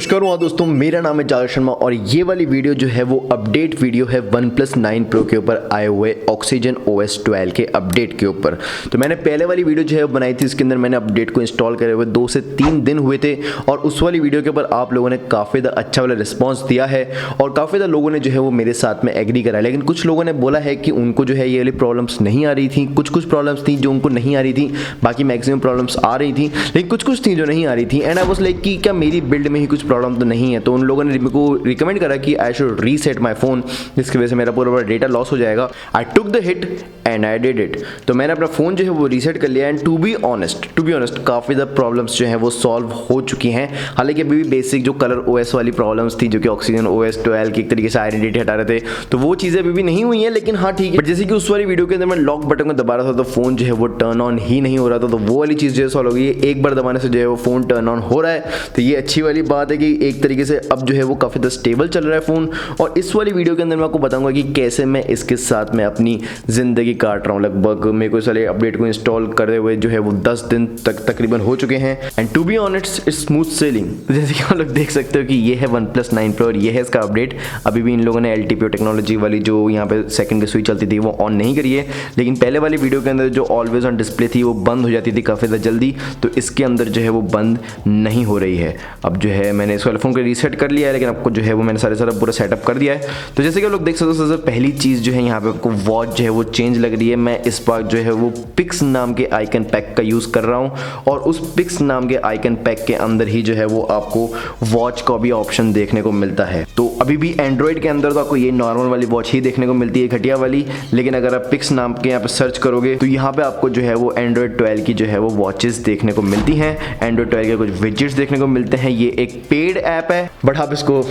नमस्कार दोस्तों, मेरा नाम है जागर शर्मा और ये वाली वीडियो जो है वो अपडेट वीडियो है OnePlus 9 Pro के ऊपर आए हुए OxygenOS 12 के अपडेट के ऊपर। तो मैंने पहले वाली वीडियो जो है वो बनाई थी, इसके अंदर मैंने अपडेट को इंस्टॉल करे हुए 2 से 3 दिन हुए थे और उस वाली वीडियो के ऊपर आप लोगों ने काफ़ी ज़्यादा अच्छा वाला रिस्पॉन्स दिया है और काफ़ी ज़्यादा लोगों ने जो है वो मेरे साथ में एग्री करा। लेकिन कुछ लोगों ने बोला है कि उनको जो है ये वाली प्रॉब्लम्स नहीं आ रही थी, कुछ प्रॉब्लम्स थी जो उनको नहीं आ रही थी, बाकी मैक्सिमम प्रॉब्लम्स आ रही थी, लेकिन कुछ थी जो नहीं आ रही थी। एंड आई वाज लाइक कि क्या मेरी बिल्ड में ही कुछ प्रॉब्लम तो नहीं है। तो उन लोगों ने मेरे को रिकमेंड करा कि I should reset my phone, जिसकी वजह से मेरा पूरा डेटा लॉस हो जाएगा। I took the hit and I did it. तो मैंने अपना फोन जो है वो रीसेट कर लिया एंड टू बी ऑनेस्ट काफ़ी ज़्यादा प्रॉब्लम्स जो है वो सॉल्व हो चुकी हैं। हालांकि अभी भी बेसिक जो कलर ओएस वाली प्रॉब्लम्स थी, जो कि OxygenOS 12 की एक तरीके से आइडेंटिटी हटा रहे थे, तो वो चीज़ें अभी भी नहीं हुई हैं। लेकिन हाँ ठीक है, बट जैसे कि उस वाली वीडियो के अंदर मैं लॉक बटन को दबा रहा था तो फोन जो है वो टर्न ऑन ही नहीं हो रहा था, तो वो वाली चीज़ जो है सॉल्व हो गई है। एक बार दबाने से जो है वो फोन टर्न ऑन हो रहा है, तो ये अच्छी वाली बात है कि एक तरीके से अब जो है वो काफ़ी स्टेबल चल रहा है फ़ोन। और इस वाली वीडियो के अंदर मैं आपको बताऊंगा कि कैसे मैं इसके साथ में अपनी ज़िंदगी काट रहा हूँ। लगभग मेरे को इस वाले अपडेट को इंस्टॉल करे हुए जो है वो 10 दिन तक तकरीबन हो चुके हैं and to be honest it's smooth sailing. जैसे कि आप लोग देख सकते हो कि ये है OnePlus 9 Pro और ये है इसका अपडेट। अभी भी इन लोगों ने LTPO टेक्नोलॉजी वाली जो यहाँ पे सेकंड की सुई चलती थी वो ऑन नहीं करी है, लेकिन पहले वाली वीडियो के अंदर जो ऑलवेज ऑन डिस्प्ले थी वो बंद हो जाती थी काफ़ी ज़्यादा जल्दी, तो इसके अंदर जो है वो बंद नहीं हो रही है। अब जो है मैंने इस वाले फ़ोन को रीसेट कर लिया है, लेकिन आपको जो है वो मैंने सारा पूरा सेटअप कर दिया है। तो जैसे कि आप लोग देख सकते हो, सबसे पहली चीज़ जो है यहाँ पे आपको वॉच जो है वो चेंज लग रही है। मैं इस बार जो है वो पिक्स नाम के आइकन पैक का यूज़ कर रहा हूँ और उस पिक्स नाम के आइकन पैक के अंदर ही जो है वो आपको वॉच का भी ऑप्शन देखने को मिलता है। तो अभी भी एंड्रॉइड के अंदर तो आपको ये नॉर्मल वाली वॉच ही देखने को मिलती है, घटिया वाली, लेकिन अगर आप पिक्स नाम के यहाँ पे सर्च करोगे तो यहाँ पे आपको जो है वो एंड्रॉइड 12 की जो है वो वॉचेस देखने को मिलती हैं। एंड्रॉइड 12 के कुछ विजेट्स देखने को मिलते हैं। ये एक पेड ऐप है, बट आप इसको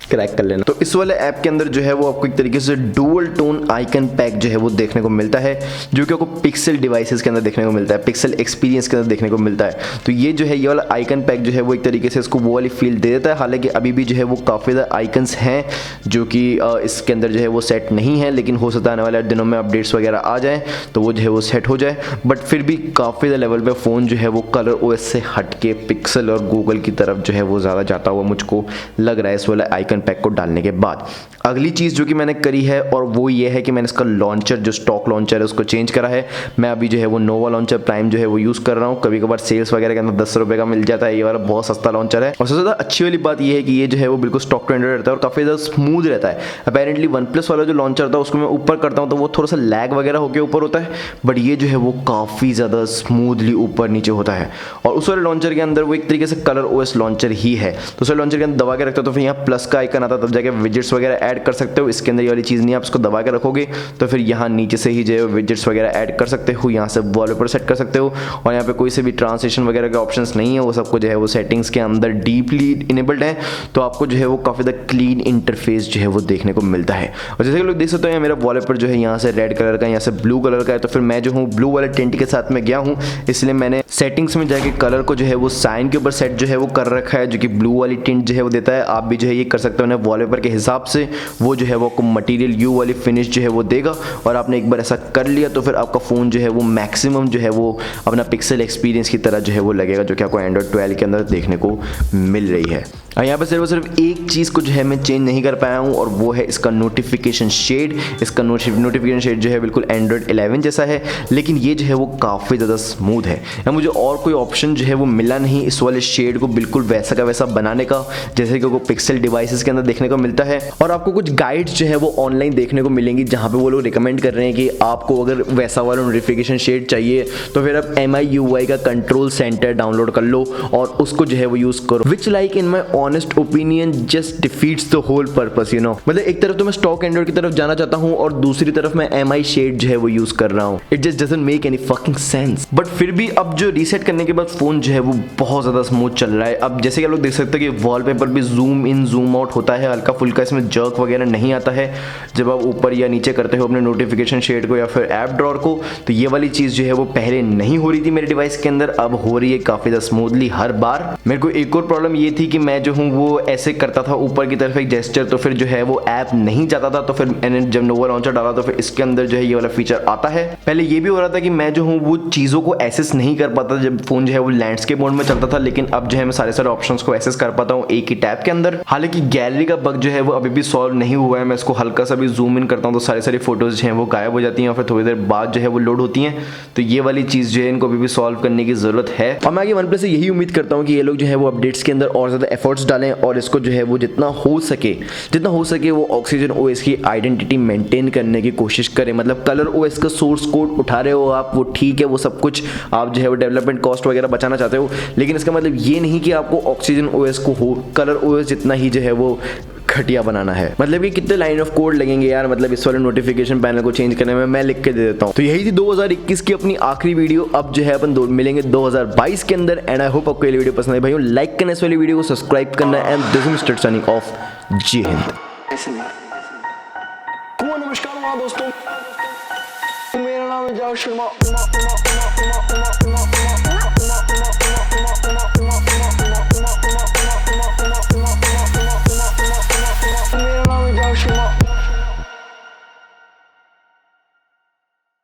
क्रैक कर लेना। तो इस वाले ऐप के अंदर जो है वो आपको एक तरीके से डुअल टोन आइकन पैक जो है वो देखने को मिलता है, जो कि आपको पिक्सल डिवाइसेस के अंदर देखने को मिलता है, पिक्सल एक्सपीरियंस के अंदर देखने को मिलता है। तो ये जो है ये वाला आइकन पैक जो है वो एक तरीके से इसको वो वाली फील दे देता है। हालांकि अभी भी जो है वो काफ़ी ज़्यादा आइकन्स हैं जो कि इसके अंदर जो है वो सेट नहीं है, लेकिन हो सकता है आने वाले दिनों में अपडेट्स वगैरह आ जाए तो वो जो है वो सेट हो जाए। बट फिर भी काफ़ी ज़्यादा लेवल पर फ़ोन जो है वो कलर OS से हट के पिक्सल और गूगल की तरफ जो है वो ज़्यादा जाता हुआ मुझको लग रहा है इस वाला आइकन पैक को डालने के बाद। अगली चीज़ जो कि मैंने करी है और वो ये है कि मैंने इसका लॉन्चर, जो स्टॉक लॉन्चर है, उसको चेंज करा है। मैं अभी जो है वो नोवा लॉन्चर प्राइम जो है वो यूज़ कर रहा हूँ। कभी कभार सेल्स वगैरह के अंदर 10 रुपये का मिल जाता है, ये वाला बहुत सस्ता लॉन्चर है। और सबसे ज़्यादा अच्छी वाली बात ये है कि ये जो है वो बिल्कुल स्टॉक टू एंड्रॉइड रहता है और काफ़ी ज़्यादा स्मूथ रहता है। अपेरेंटली OnePlus वाला जो लॉन्चर था उसको मैं ऊपर करता हूँ तो वो थोड़ा सा लैग वगैरह होकर ऊपर होता है, बट ये जो है वो काफ़ी ज़्यादा स्मूथली ऊपर नीचे होता है। और उस वाले लॉन्चर के अंदर वो एक तरीके से कलर OS लॉन्चर ही है। तो उस वाले लॉन्चर के अंदर दबा के रखते हो तो फिर यहाँ प्लस का आइकन आता है, तब जाके विजेट्स वगैरह ऐड कर सकते हो। इसके अंदर ये वाली चीज़ नहीं है, आप इसको दबा के रखोगे तो फिर यहाँ नीचे से ही जो है विजेट्स वगैरह ऐड कर सकते हो, यहाँ से वॉलपेपर सेट कर सकते हो। और यहाँ पे कोई से भी ट्रांसलेशन वगैरह के ऑप्शंस नहीं है, वो सबको जो है वो सेटिंग्स के अंदर डीपली इनेबल्ड है। तो आपको जो है वो काफ़ी ज़्यादा क्लीन इंटरफेस जो है वो देखने को मिलता है। और जैसे कि लोग देख सकते हो मेरा वॉलपेपर जो है यहाँ से रेड कलर का, यहाँ से ब्लू कलर का है, तो फिर मैं जो हूँ ब्लू वाले टिंट के साथ में गया हूँ, इसलिए मैंने सेटिंग्स में जाके कलर को जो है वो साइन के ऊपर सेट जो है वो कर रखा है, जो कि ब्लू वाली टिंट जो है वो देता है। आप भी जो है ये कर सकते हो वॉलपेपर के हिसाब से, वो जो है वो आपको मटेरियल यू वाली फिनिश जो है वो देगा। और आपने एक बार ऐसा कर लिया तो फिर आपका फ़ोन जो है वो मैक्सिमम जो है वो अपना पिक्सल एक्सपीरियंस की तरह जो है वो लगेगा, जो कि आपको एंड्रॉइड 12 के अंदर देखने को मिल रही है। और यहाँ पर सिर्फ एक चीज़ को जो है मैं चेंज नहीं कर पाया हूँ और वो है इसका नोटिफिकेशन शेड। इसका नोटिफिकेशन शेड जो है बिल्कुल एंड्रॉइड 11 जैसा है, लेकिन ये जो है वो काफ़ी ज़्यादा स्मूथ है। या मुझे और कोई ऑप्शन जो है वो मिला नहीं इस वाले शेड को बिल्कुल वैसा का वैसा बनाने का, जैसे कि वो पिक्सल डिवाइसेस के अंदर देखने को मिलता है। और आपको कुछ गाइड्स जो है वो ऑनलाइन देखने को मिलेंगी, जहाँ पे वो लोग रिकमेंड कर रहे हैं कि आपको अगर वैसा वाला नोटिफिकेशन शेड चाहिए तो फिर आप MIUI का कंट्रोल सेंटर डाउनलोड कर लो और उसको जो है वो यूज़ करो, which like in my honest opinion just defeats the whole purpose, you know. मतलब एक तरफ तो मैं स्टॉक एंड्रॉइड की तरफ जाना चाहता हूँ और दूसरी तरफ मैं MI शेड जो है वो यूज़ कर रहा हूँ। It just doesn't make any fucking sense. But फिर भी अब जो रीसेट करने के बाद फ़ोन जो है वो बहुत ज़्यादा स्मूथ चल रहा है। अब जैसे कि आप लोग देख सकते हैं कि वॉलपेपर भी जूम इन जूम आउट होता है, हल्का फुल्का इसमें जर्क वगैरह नहीं आता है जब आप ऊपर या नीचे करते हो अपने नोटिफिकेशन शेड को या फिर ऐप ड्रॉअर को। तो ये वाली चीज़ जो है वो पहले नहीं हो रही थी मेरे डिवाइस के अंदर, अब हो रही है काफ़ी ज़्यादा स्मूथली हर बार। मेरे को एक और प्रॉब्लम ये थी कि मैं जो जो हूँ वो ऐसे करता था ऊपर की तरफ एक जेस्चर, तो फिर जो है वो ऐप नहीं जाता था। तो फिर मैंने जब नोवा लॉन्चर डाला तो फिर इसके अंदर जो है ये वाला फीचर आता है। पहले ये भी हो रहा था कि मैं जो हूँ वो चीज़ों को एसेस नहीं कर पाता जब फोन जो है वो लैंडस्केप मोड में चलता था, लेकिन अब जो है मैं सारे ऑप्शंस को एसेस कर पाता हूँ एक ही टैब के अंदर। हालांकि गैलरी का बग जो है वो अभी भी सॉल्व नहीं हुआ है। मैं इसको हल्का सा भी जूम इन करता हूँ तो सारी फोटोज जो है वो गायब हो जाती हैं और फिर थोड़ी देर बाद जो है वो लोड होती हैं। तो ये वाली चीज़ जो है इनको अभी भी सॉल्व करने की जरूरत है। और मैं आगे OnePlus से यही उम्मीद करता हूँ कि ये लोग जो है वो अपडेट्स के अंदर और ज़्यादा एफर्ट्स डालें और इसको जो है वो जितना हो सके वो OxygenOS की आइडेंटिटी मेंटेन करने की कोशिश करें। मतलब कलर OS का सोर्स कोड उठा रहे हो आप, वो ठीक है, वो सब कुछ आप जो है वो डेवलपमेंट कॉस्ट वगैरह बचाना चाहते हो, लेकिन इसका मतलब ये नहीं कि आपको OxygenOS को हो कलर OS जितना ही जो है वो घटिया बनाना है। मतलब कि कितने लाइन ऑफ कोड लगेंगे यार, मतलब इस वाले नोटिफिकेशन पैनल को चेंज करने में। मैं लिख के दे देता हूँ। तो यही थी 2021 की अपनी आखिरी वीडियो। अब जो है अपन मिलेंगे 2022 के अंदर। एंड आई होप आपको ये वीडियो पसंद आई भाइयों। लाइक करना इस वाली वीडियो को, सब्सक्राइब करना। And this is mister signing off. जय हिंद। नमस्कार दोस्तों, मेरा नाम है जावेद शर्मा।